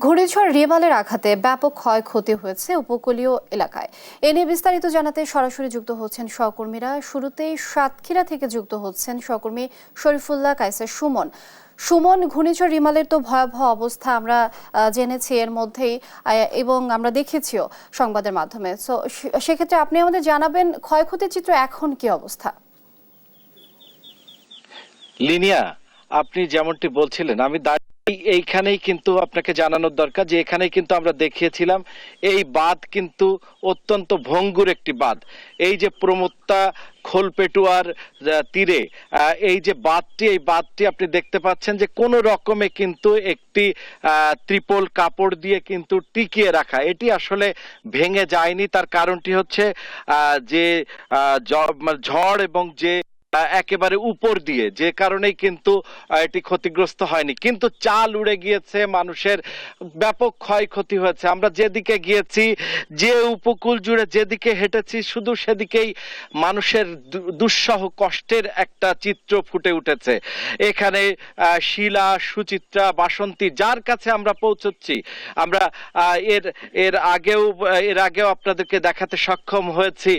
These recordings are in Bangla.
ঘূর্ণিঝড় রিমালের আঘাতে ব্যাপক ক্ষয়ক্ষতি হয়েছে উপকূলীয় এলাকায়। এ নিয়ে বিস্তারিত জানাতে সরাসরি যুক্ত হচ্ছেন সহকর্মীরা। শুরুতেই সাতক্ষীরা থেকে যুক্ত হচ্ছেন সহকর্মী শরীফুল্লাহ কায়সার সুমন। সুমন, ঘূর্ণিঝড় রিমালের তো ভয়াবহ অবস্থা আমরা জেনেছি এর মধ্যেই, এবং আমরা দেখেছিও সংবাদের মাধ্যমে। সো সেক্ষেত্রে আপনি আমাদের জানাবেন ক্ষয়ক্ষতির চিত্র এখন কি অবস্থা? লিনিয়া, আপনি যেমনটি বলছিলেন, আমি এইখানেই কিন্তু আপনাকে জানানোর দরকার যে এখানেই কিন্তু আমরা দেখিয়েছিলাম এই বাঁধ কিন্তু অত্যন্ত ভঙ্গুর একটি বাঁধ। এই যে প্রমত্তা খোলপেটুয়ার তীরে এই যে বাঁধটি, এই বাঁধটি আপনি দেখতে পাচ্ছেন যে কোনো রকমে কিন্তু একটি ত্রিপল কাপড় দিয়ে কিন্তু টিকিয়ে রাখা, এটি আসলে ভেঙে যায়নি। তার কারণটি হচ্ছে যে ঝড় এবং যে একেবারে উপর দিয়ে, যে কারণেই কিন্তু এটি ক্ষতিগ্রস্ত হয়নি, কিন্তু চাল উড়ে গিয়েছে, মানুষের ব্যাপক ক্ষয়ক্ষতি হয়েছে। আমরা যেদিকে গিয়েছি, যে উপকূল জুড়ে যেদিকে হেঁটেছি, শুধু সেদিকেই মানুষের দুঃসহ কষ্টের একটা চিত্র ফুটে উঠেছে। এখানে শিলা, সুচিত্রা, বাসন্তী, যার কাছে আমরা পৌঁছচ্ছি, আমরা এর আগেও আপনাদেরকে দেখাতে সক্ষম হয়েছি।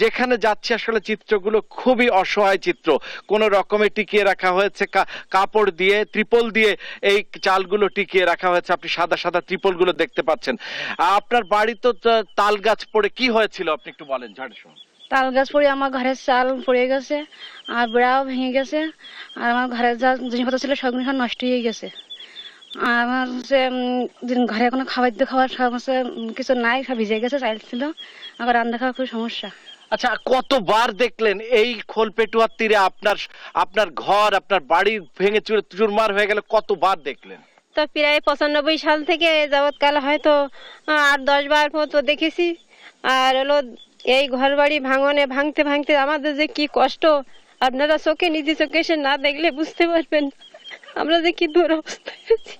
যেখানে যাচ্ছি আসলে চিত্রগুলো খুবই অসহায় চিত্র। কোন রকমে টিকিয়ে রাখা হয়েছে কাপড় দিয়ে, ত্রিপল দিয়ে এই চালগুলো টিকিয়ে রাখা হয়েছে। আপনি সাদা সাদা ত্রিপল গুলো দেখতে পাচ্ছেন। আপনার বাড়ি তো তাল গাছ পড়ে কি হয়েছিল আপনি একটু বলেন। ঝড়ের সময় তাল গাছ পড়ে আমার ঘরের চাল পড়ে গেছে, আর বেড়াও ভেঙে গেছে, আর আমার ঘরের যা জিনিসপত্র ছিল সবগুলো নষ্ট হয়ে গেছে। আর আমার হচ্ছে ঘরে কোনো খাবার সমস্যা কিছু নাই, সব ভিজে গেছে, চাল ছিল, আবার রান্না খাওয়া খুব সমস্যা। আচ্ছা, কতবার দেখলেন এই খোলপেটুয়ার তীরে আপনার ঘর, আপনার বাড়ি ভেঙে চুরমার হয়ে গেল? কতবার দেখলেন? তো প্রায় 95 সাল থেকে যাবৎকাল হয়তো 8-10 বার মতো দেখেছি। আর হলো এই ঘর বাড়ি ভাঙতে ভাঙতে আমাদের যে কি কষ্ট, আপনারা নিজে চোখে এসে না দেখলে বুঝতে পারবেন আমরা যে কি দুরবস্থায় আছি।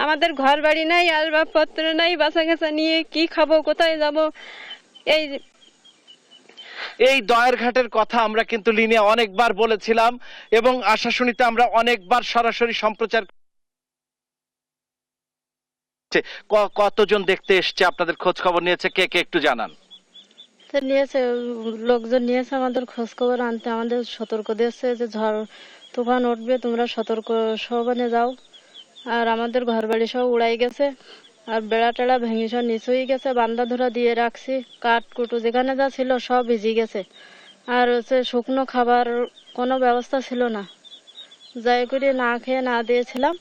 আমাদের ঘর বাড়ি নাই, আসবাবপত্র নাই, বাসা ঘাসা নিয়ে কি খাবো, কোথায় যাব? এই দয়ের ঘাটের কথা আমরা কিন্তু লিনিয়া অনেকবার বলেছিলাম, এবং আশাশুনিতে আমরা অনেকবার সরাসরি সম্প্রচার। কতজন দেখতে এসছে, আপনাদের খোঁজ খবর নিয়েছে, কে কে একটু জানান। নিয়েছে লোকজন, নিয়েছে আমাদের খোঁজ খবর আনতে, আমাদের সতর্ক দিয়েছে যে ঝড় তুফান উঠবে, তোমরা সতর্ক সহবানে যাও। আর আমাদের ঘর বাড়ি সব উড়াই গেছে, আর বেড়া টেড়া ভেঙে সব নিচু হয়ে গেছে, বান্দা ধরা দিয়ে রাখছি, কাঠ কুটু যেখানে যা ছিল সব ভিজে গেছে। আর হচ্ছে শুকনো খাবার কোনো ব্যবস্থা ছিল না, যাই করে না খেয়ে না দিয়েছিলাম।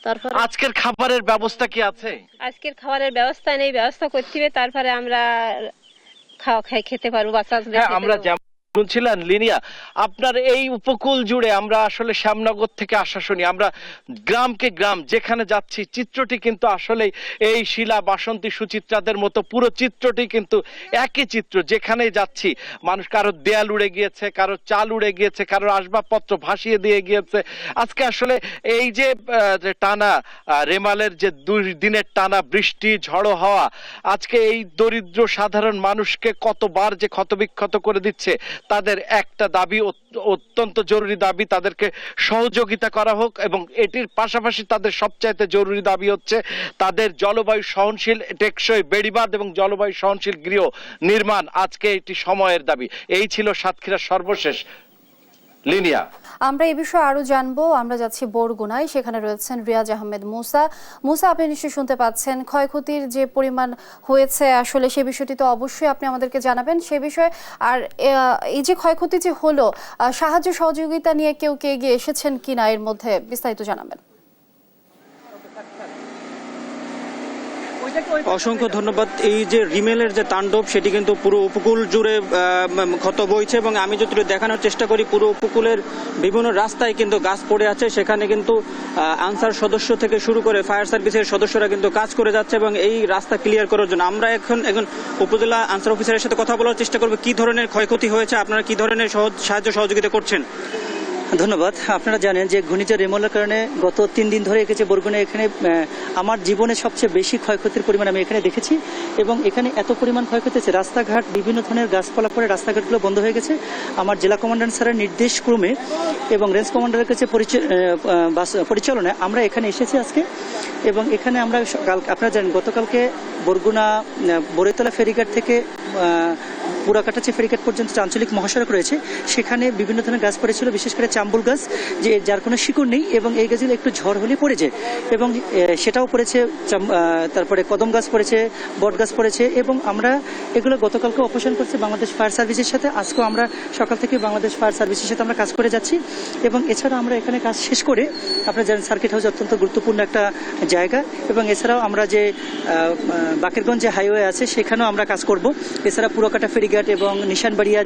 তারপর আজকের খাবারের ব্যবস্থা কি আছে? আজকের খাবারের ব্যবস্থা নেই, ব্যবস্থা করতে হবে, তারপরে আমরা খেতে পারবো। বাচ্চা আমরা শুনছিলেন লিনিয়া, আপনার এই উপকূল জুড়ে আমরা আসলে শ্যামনগর থেকে আসা শুনি, আমরা গ্রামকে গ্রাম যেখানে যাচ্ছি, চিত্রটি কিন্তু আসলে এই শিলা, বাসন্তী, সুচিত্রাদের মতো পুরো চিত্রটি কিন্তু একই চিত্র। যেখানে যাচ্ছি মানুষ, কারোর দেয়াল উড়ে গিয়েছে, কারোর চাল উড়ে গিয়েছে, কারোর আসবাবপত্র ভাসিয়ে দিয়ে গিয়েছে। আজকে আসলে এই যে টানা রেমালের যে 2 দিনের টানা বৃষ্টি, ঝড়ো হওয়া, আজকে এই দরিদ্র সাধারণ মানুষকে কতবার যে ক্ষতবিক্ষত করে দিচ্ছে। তাদের একটা দাবি, অত্যন্ত জরুরি দাবি, তাদেরকে সহযোগিতা করা হোক, এবং এটির পাশাপাশি তাদের সবচাইতে জরুরি দাবি হচ্ছে তাদের জলবায়ু সহনশীল টেকসই বেড়িবাঁধ এবং জলবায়ু সহনশীল গৃহ নির্মাণ। আজকে এটি সময়ের দাবি। এই ছিল সাতক্ষীরার সর্বশেষ। লিনিয়া, আমরা এই বিষয়ে আরো জানবো। আমরা যাচ্ছি বরগুনায়, সেখানে রয়েছেন রিয়াজ আহমেদ মুসা। আপনি নিশ্চয়ই শুনতে পাচ্ছেন ক্ষয়ক্ষতির যে পরিমাণ হয়েছে, আসলে সে বিষয়টি তো অবশ্যই আপনি আমাদেরকে জানাবেন সে বিষয়ে। আর এই যে ক্ষয়ক্ষতি যে হলো, সাহায্য সহযোগিতা নিয়ে কেউ কে এগিয়ে এসেছেন কিনা, এর মধ্যে বিস্তারিত জানাবেন। অসংখ্য ধন্যবাদ। এই যে রিমেলের যে তাণ্ডব, সেটি কিন্তু পুরো উপকূল জুড়ে ক্ষত বইছে, এবং আমি যদি দেখানোর চেষ্টা করি, পুরো উপকূলের বিভিন্ন রাস্তায় কিন্তু গাছ পড়ে আছে। সেখানে কিন্তু আনসার সদস্য থেকে শুরু করে ফায়ার সার্ভিসের সদস্যরা কিন্তু কাজ করে যাচ্ছে, এবং এই রাস্তা ক্লিয়ার করার জন্য আমরা এখন উপজেলা আনসার অফিসারের সাথে কথা বলার চেষ্টা করবো। কি ধরনের ক্ষয়ক্ষতি হয়েছে, আপনারা কি ধরনের সাহায্য সহযোগিতা করছেন? ধন্যবাদ। আপনারা জানেন যে ঘূর্ণিঝড় রেমলের কারণে গত 3 দিন ধরে এসেছে বরগুনা। এখানে আমার জীবনে সবচেয়ে বেশি ক্ষয়ক্ষতির পরিমাণ আমি এখানে দেখেছি এবং এখানে এত পরিমাণ ক্ষয়ক্ষতি হয়েছে, রাস্তাঘাট বিভিন্ন ধরনের গাছপালা পড়ে রাস্তাঘাটগুলো বন্ধ হয়ে গেছে। আমার জেলা কমান্ডার স্যারের নির্দেশ ক্রমে এবং রেঞ্জ কমান্ডারের কাছে পরিচালনায় আমরা এখানে এসেছি আজকে। এবং এখানে আমরা আপনারা জানেন গতকালকে বরগুনা বড়ইতলা ফেরিঘাট থেকে পুরাকাটাচি ফেরিঘাট পর্যন্ত আঞ্চলিক মহাসড়ক রয়েছে, সেখানে বিভিন্ন ধরনের গাছ পড়েছিল, বিশেষ করে চাম্বুল গাছ, যে যার কোনো শিকড় নেই এবং এই গাছগুলো একটু ঝড় হলে পড়ে যায় এবং সেটাও পড়েছে। তারপরে কদম গাছ পড়েছে, বট গাছ পড়েছে এবং আমরা এগুলো গতকালকে অপারেশন করছি বাংলাদেশ ফায়ার সার্ভিসের সাথে। আজকেও আমরা সকাল থেকে বাংলাদেশ ফায়ার সার্ভিসের সাথে আমরা কাজ করে যাচ্ছি এবং এছাড়া আমরা এখানে কাজ শেষ করে, আপনারা জানেন সার্কিট হাউস অত্যন্ত গুরুত্বপূর্ণ একটা জায়গা এবং এছাড়াও আমরা যে বাকেরগঞ্জ যে হাইওয়ে আছে সেখানেও আমরা কাজ করব। এছাড়া পুরকাটা ফেরিঘাট এবং নিশানবাড়িয়া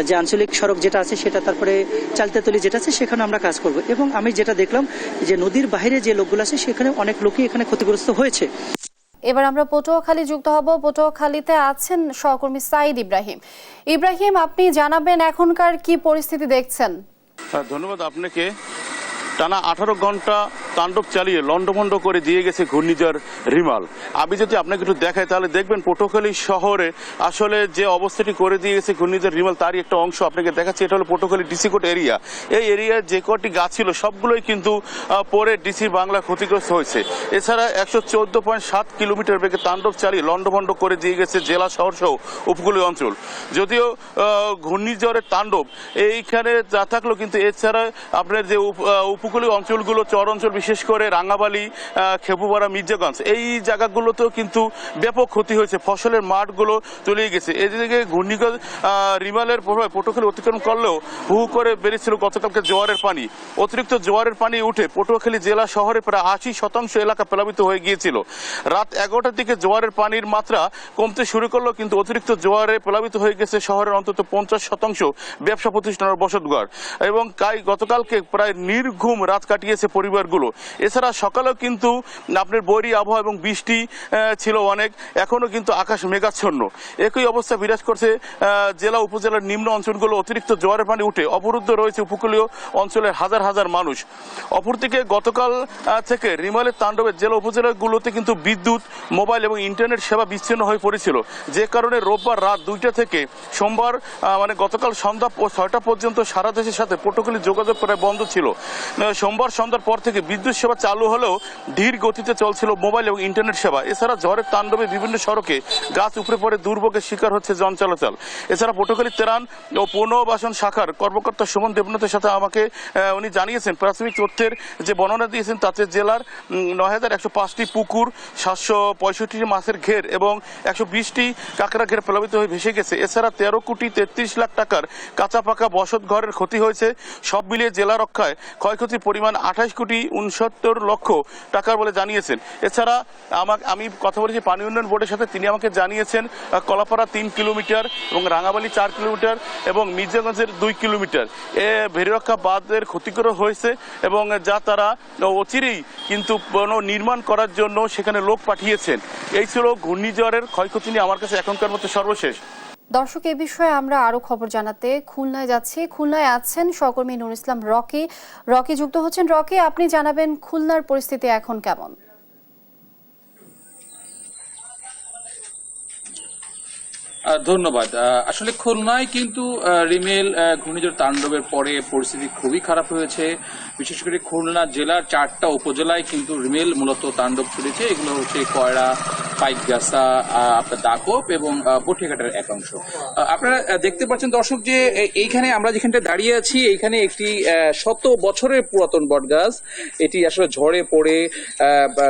যে আঞ্চলিক সড়ক যেটা আছে সেটা, তারপরে চালতাতলি যেটা আছে সেখানে আমরা কাজ করব। এবং আমি যেটা দেখলাম যে নদীর বাইরে যে লোকগুলো আছে সেখানে অনেক লোকই এখানে ক্ষতিগ্রস্ত হয়েছে। এবার আমরা পটুয়াখালী যুক্ত হব। পটুয়াখালীতে আছেন সহকর্মী সাইদ ইব্রাহিম। ইব্রাহিম, আপনি জানাবেন এখনকার কি পরিস্থিতি দেখছেন? ধন্যবাদ আপনাকে। টানা 18 ঘন্টা তাণ্ডব চালিয়ে লন্ডভন্ড করে দিয়ে গেছে ঘূর্ণিঝড় রিমাল। আমি যদি আপনাকে একটু দেখাই তাহলে দেখবেন পটুয়াখালী শহরে আসলে যে অবস্থাটি করে দিয়ে গেছে ঘূর্ণিঝড় রিমাল তারই একটা অংশ আপনাকে দেখাচ্ছি। এটা হলো পটুয়াখালী ডিসি কোর্ট এরিয়া। এই এরিয়ার যে কটি গাছ ছিল সবগুলোই কিন্তু পরে ডিসি বাংলা ক্ষতিগ্রস্ত হয়েছে। এছাড়া 114.7 কিলোমিটার বেগে তাণ্ডব চালিয়ে লন্ডভন্ড করে দিয়ে গেছে জেলা শহর সহ উপকূলীয় অঞ্চল। যদিও ঘূর্ণিঝড়ের তাণ্ডব এইখানে যা থাকলো, কিন্তু এছাড়া আপনার যে উপকূলীয় অঞ্চলগুলো, চর অঞ্চল, বিশেষ করে রাঙ্গাবালি, খেপুপাড়া, মির্জাগঞ্জ, এই জায়গাগুলোতেও কিন্তু ব্যাপক ক্ষতি হয়েছে। ফসলের মাঠগুলো তলিয়ে গেছে। এদিকে ঘূর্ণিঝড় রিমালের প্রভাবে পটুয়াখালী অতিক্রম করলেও হু করে বেড়েছিল গতকালকে জোয়ারের পানি। অতিরিক্ত জোয়ারের পানি উঠে পটুয়াখালী জেলা শহরে প্রায় 80% এলাকা প্লাবিত হয়ে গিয়েছিল। রাত 11টার দিকে জোয়ারের পানির মাত্রা কমতে শুরু করলো, কিন্তু অতিরিক্ত জোয়ারে প্লাবিত হয়ে গেছে শহরের অন্তত 50% ব্যবসা প্রতিষ্ঠানের বসতঘর এবং গতকালকে প্রায় নির্ঘুম রাত কাটিয়েছে পরিবারগুলো। এছাড়া সকালেও কিন্তু আপনার বৈরী আবহাওয়া এবং বৃষ্টি ছিল অনেক, এখনো কিন্তু আকাশ মেঘাচ্ছন্ন। একই অবস্থা বিরাজ করছে জেলা উপজেলার নিম্ন অঞ্চলগুলো। অতিরিক্ত জোয়ারের পানি উঠে অবরুদ্ধ রয়েছে উপকূলীয় অঞ্চলের হাজার হাজার মানুষ। অপরদিকে গতকাল থেকে রিমালের তাণ্ডবে জেলা উপজেলাগুলোতে কিন্তু বিদ্যুৎ, মোবাইল এবং ইন্টারনেট সেবা বিচ্ছিন্ন হয়ে পড়েছিল, যে কারণে রোববার রাত 2টা থেকে সোমবার মানে গতকাল সন্ধ্যা 6টা পর্যন্ত সারা দেশের সাথে পটুয়াখালী যোগাযোগ প্রায় বন্ধ ছিল। সোমবার সন্ধ্যার পর থেকে বিদ্যুৎ সেবা চালু হলেও ধীর গতিতে চলছিল মোবাইল এবং ইন্টারনেট সেবা। এছাড়া ঝড়ের তাণ্ডবে বিভিন্ন সড়কে গাছ উপড়ে পড়ে দুর্ভোগের শিকার হচ্ছে জন চলাচল। এছাড়া পটুয়াখালী তেরান ও পুনর্বাসন শাখার কর্মকর্তা সুমন দেবনাথের সাথে আমাকে উনি জানিয়েছেন, প্রাথমিক তথ্যের যে বর্ণনা দিয়েছেন তাতে জেলার 9105টি পুকুর, 765টি মাছের ঘের এবং 120টি কাঁকড়া ঘের প্লাবিত হয়ে ভেসে গেছে। এছাড়া 13 কোটি 33 লাখ টাকার কাঁচা পাকা বসত ঘরের ক্ষতি হয়েছে। সব মিলিয়ে জেলা রক্ষায় ক্ষয়ক্ষতির পরিমাণ 28 কোটি 69 লক্ষ টাকার বলে জানিয়েছেন। এছাড়া আমি কথা বলেছি পানি উন্নয়ন বোর্ডের সাথে, তিনি আমাকে জানিয়েছেন কলাপাড়া 3 কিলোমিটার এবং রাঙাবালি 4 কিলোমিটার এবং মির্জাগঞ্জের 2 কিলোমিটার ভেরিরক্ষা বাঁধের ক্ষতিগ্রস্ত হয়েছে এবং যা তারা অচিরেই কিন্তু নির্মাণ করার জন্য সেখানে লোক পাঠিয়েছেন। এই ছিল ঘূর্ণিঝড়ের ক্ষয়ক্ষতি নিয়ে আমার কাছে এখনকার মতো সর্বশেষ। দর্শক, এ বিষয়ে আমরা আরো খবর জানাতে খুলনায় যাচ্ছি। খুলনায় আছেন সহকর্মী নুর ইসলাম রকি যুক্ত হচ্ছেন। রকি, আপনি জানাবেন খুলনার পরিস্থিতি এখন কেমন? ধন্যবাদ। আসলে খুলনায় কিন্তু রিমেল ঘূর্ণিঝড় তাণ্ডবের পরে পরিস্থিতি খুবই খারাপ হয়েছে। বিশেষ করে খুলনা জেলার 4টা উপজেলায় কিন্তু রিমেল মূলত তাণ্ডব চলেছে। এগুলো হচ্ছে কয়রা, পাইকগাছা, আপনার দাকপ এবং বটিয়াঘাটের একাংশ। আপনারা দেখতে পাচ্ছেন দর্শক যে এইখানে আমরা যেখানটা দাঁড়িয়ে আছি, এইখানে একটি 100 বছরের পুরাতন বটগাছ, এটি আসলে ঝড়ে পড়ে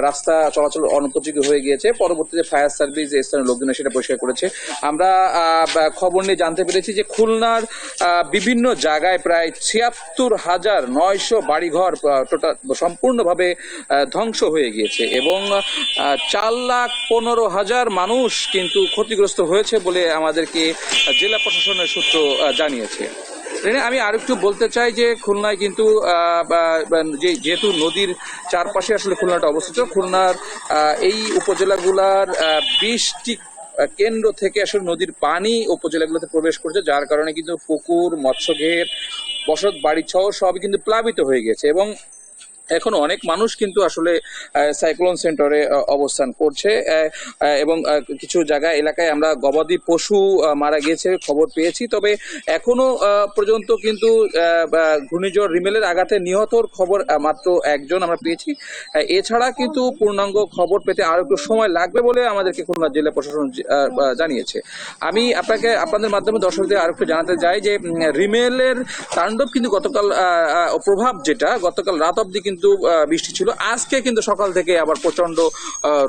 রাস্তা চলাচল অনুপযোগী হয়ে গিয়েছে। পরবর্তীতে ফায়ার সার্ভিস স্থানীয় লোকজন সেটা পরিষ্কার করেছে। আমরা খবর নিয়ে জানতে পেরেছি যে খুলনার বিভিন্ন জায়গায় প্রায় ৭৬,৯০০ বাড়িঘর টোটাল সম্পূর্ণভাবে ধ্বংস হয়ে গিয়েছে এবং ৪,১৫,০০০ মানুষ কিন্তু ক্ষতিগ্রস্ত হয়েছে বলে আমাদেরকে জেলা প্রশাসনের সূত্র জানিয়েছে। আমি আরেকটু বলতে চাই যে খুলনায় কিন্তু যেহেতু নদীর চারপাশে আসলে খুলনাটা অবস্থিত, খুলনার এই উপজেলাগুলার 20টি কেন্দ্র থেকে আসলে নদীর পানি উপজেলাগুলোতে প্রবেশ করছে, যার কারণে কিন্তু পুকুর, মৎস্যঘের, বসত বাড়ি সহ সবই কিন্তু প্লাবিত হয়ে গেছে। এবং এখন অনেক মানুষ কিন্তু আসলে সাইক্লোন সেন্টারে অবস্থান করছে এবং কিছু জায়গা এলাকায় আমরা গবাদি পশু মারা গিয়েছে খবর পেয়েছি। তবে এখনো পর্যন্ত কিন্তু ঘূর্ণিঝড় রিমেলের আঘাতে নিহতর খবর মাত্র একজন আমরা পেয়েছি। এছাড়া কিন্তু পূর্ণাঙ্গ খবর পেতে আরো একটু সময় লাগবে বলে আমাদেরকে খুলনা জেলা প্রশাসন জানিয়েছে। আমি আপনাদের মাধ্যমে দর্শকদের আরো একটু জানাতে চাই যে রিমেলের তাণ্ডব কিন্তু গতকাল প্রভাব যেটা গতকাল রাত অবধি কিন্তু বৃষ্টি ছিল, আজকে কিন্তু সকাল থেকে আবার প্রচন্ড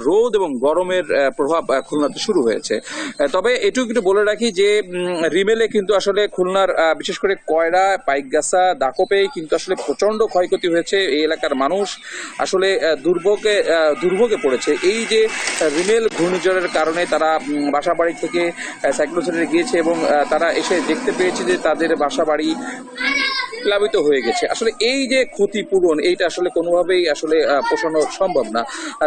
রোদ এবং গরমের প্রভাব খুলনাতে শুরু হয়েছে। তবে এটুকু একটু বলে রাখি যে রিমেলে কিন্তু আসলে খুলনার বিশেষ করে কয়রা, পাইকগাছা, দাকপে কিন্তু আসলে প্রচন্ড ক্ষয়ক্ষতি হয়েছে। এই এলাকার মানুষ আসলে দুর্ভোগে পড়েছে। এই যে রিমেল ঘূর্ণিঝড়ের কারণে তারা বাসা বাড়ি থেকে সাইক্লোন সেন্টারে গিয়েছে এবং তারা এসে দেখতে পেয়েছে যে তাদের বাসা বাড়ি প্লাবিত হয়ে গেছে। আসলে এই যে ক্ষতিপূরণ এইটা আসলে কোনোভাবেই আসলে পোষানো সম্ভব না।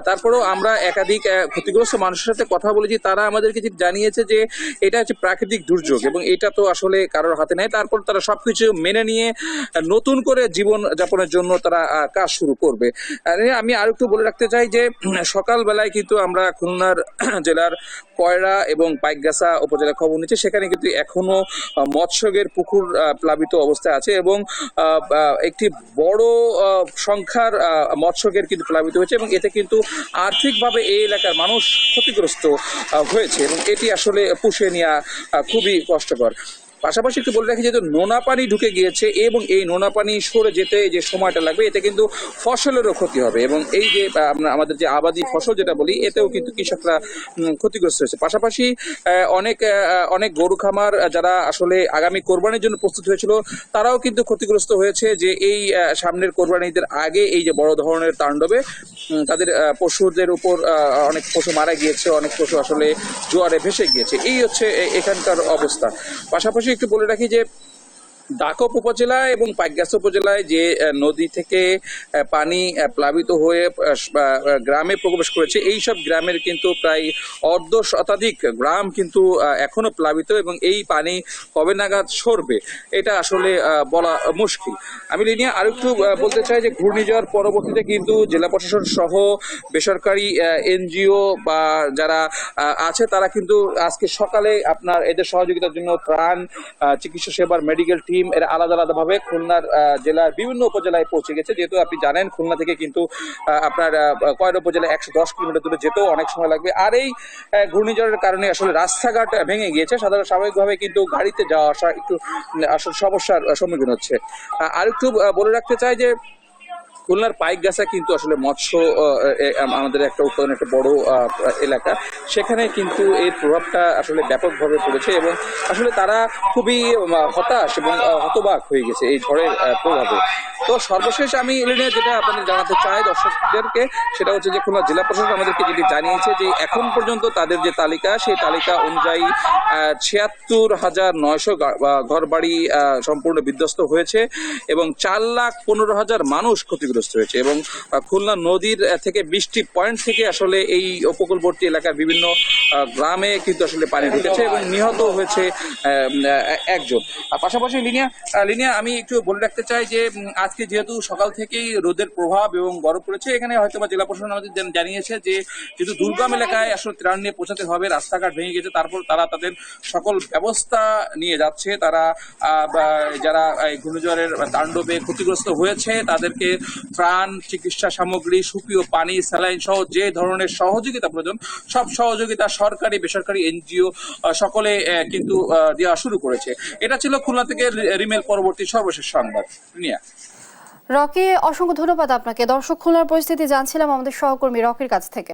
তারপরেও আমরা একাধিক ক্ষতিগ্রস্ত মানুষের সাথে কথা বলেছি, তারা আমাদেরকে জানিয়েছে যে এটা হচ্ছে প্রাকৃতিক দুর্যোগ এবং এটা তো আসলে কারোর হাতে নেই। তারপর তারা সবকিছু মেনে নিয়ে নতুন করে জীবন যাপনের জন্য তারা কাজ শুরু করবে। আমি আর একটু বলে রাখতে চাই যে সকালবেলায় কিন্তু আমরা খুলনার জেলার কয়রা এবং পাইকগাছা উপজেলা খবর নিচ্ছে, সেখানে কিন্তু এখনো মৎস্যঘের পুকুর প্লাবিত অবস্থায় আছে এবং একটি বড় সংখ্যার মৎস্যঘের কিন্তু প্লাবিত হয়েছে এবং এতে কিন্তু আর্থিকভাবে এই এলাকার মানুষ ক্ষতিগ্রস্ত হয়েছে এবং এটি আসলে পুষিয়ে নেওয়া খুবই কষ্টকর। পাশাপাশি একটু বলে রাখি যেহেতু নোনা পানি ঢুকে গিয়েছে এবং এই নোনা পানি সরে যেতে যে সময়টা লাগবে এতে কিন্তু ফসলেরও ক্ষতি হবে এবং এই যে আমাদের যে আবাদি ফসল যেটা বলি এতেও কিন্তু কৃষকরা ক্ষতিগ্রস্ত হয়েছে। পাশাপাশি অনেক গরু খামার যারা আসলে আগামী কোরবানির জন্য প্রস্তুত হয়েছিল তারাও কিন্তু ক্ষতিগ্রস্ত হয়েছে যে এই সামনের কোরবানিদের আগে এই যে বড় ধরনের তাণ্ডবে তাদের পশুদের উপর অনেক পশু মারা গিয়েছে, অনেক পশু আসলে জোয়ারে ভেসে গিয়েছে। এই হচ্ছে এখানকার অবস্থা। পাশাপাশি একটু বলে রাখি যে দাকপ উপজেলায় এবং পাইকগাছা উপজেলায় যে নদী থেকে পানি প্লাবিত হয়ে গ্রামে প্রবেশ করেছে, এই সব গ্রামের কিন্তু প্রায় অর্ধ শতাধিক গ্রাম কিন্তু এখনো প্লাবিত এবং এই পানি কবে নাগাদ সরবে এটা আসলে বলা মুশকিল। আমি লিনিয়া আরো একটু বলতে চাই যে ঘূর্ণিঝড় পরবর্তীতে কিন্তু জেলা প্রশাসন সহ বেসরকারি এনজিও বা যারা আছে তারা কিন্তু আজকে সকালে আপনার এদের সহযোগিতার জন্য ত্রাণ, চিকিৎসা সেবার মেডিকেল টিম এরা আলাদা আলাদাভাবে খুলনার জেলার বিভিন্ন উপজেলায় পৌঁছে গেছে। যেহেতু আপনি জানেন খুলনা থেকে কিন্তু আপনার কয়রা উপজেলায় 110 কিলোমিটার দূরে যেতেও অনেক সময় লাগবে। আর এই ঘূর্ণিঝড়ের কারণে আসলে রাস্তাঘাট ভেঙে গিয়েছে, সাধারণ স্বাভাবিকভাবে কিন্তু গাড়িতে যাওয়া আসা একটু আসলে সমস্যার সম্মুখীন হচ্ছে। আর একটু বলে রাখতে চাই যে খুলনার পাইকগাছা কিন্তু আসলে মৎস্য আমাদের একটা উৎপাদনের একটা বড় এলাকা, সেখানে কিন্তু এর প্রভাবটা আসলে ব্যাপকভাবে পড়েছে এবং আসলে তারা খুবই হতাশ এবং হতবাক হয়ে গেছে এই ঝড়ের প্রভাবে। তো সর্বশেষ আমি যেটা আপনাদের জানাতে চাই দর্শকদেরকে সেটা হচ্ছে যে খুলনা জেলা প্রশাসন আমাদেরকে যেটি জানিয়েছে যে এখন পর্যন্ত তাদের যে তালিকা সেই তালিকা অনুযায়ী ৭৬,৯০০ ঘরবাড়ি সম্পূর্ণ বিধ্বস্ত হয়েছে এবং ৪,১৫,০০০ মানুষ ক্ষতিগ্রস্ত হয়েছে এবং খুলনা নদীর থেকে ২০টি পয়েন্ট থেকে আসলে এই উপকূলবর্তী এলাকার বিভিন্ন গ্রামে কিন্তু আসলে পানি ঢুকেছে এবং নিহত হয়েছে একজন। পাশাপাশি লিনিয়া আমি একটু বলে রাখতে চাই যে আজকে যেহেতু সকাল থেকেই রোদের প্রভাব এবং গরম পড়েছে, এখানে হয়তো বা জেলা প্রশাসন আমাদের জানিয়েছে যে যেহেতু দুর্গম এলাকায় আসলে ত্রাণ নিয়ে পৌঁছাতে হবে, রাস্তাঘাট ভেঙে গেছে, তারপর তারা তাদের সকল ব্যবস্থা নিয়ে যাচ্ছে। তারা যারা এই ঘূর্ণিঝড়ের তাণ্ডবে ক্ষতিগ্রস্ত হয়েছে তাদেরকে ত্রাণ, চিকিৎসা সামগ্রী, সুপেয় পানি, স্যালাইন সহ যে ধরনের সহযোগিতা প্রয়োজন সব সহযোগিতা সরকারি বেসরকারি এনজিও সকলে কিন্তু দেওয়া শুরু করেছে। এটা ছিল খুলনা থেকে রিমেল পরবর্তী সর্বশেষ সংবাদ। রকি, অসংখ্য ধন্যবাদ আপনাকে। দর্শক, খুলনার পরিস্থিতি জানছিলাম আমাদের সহকর্মী রকির কাছ থেকে।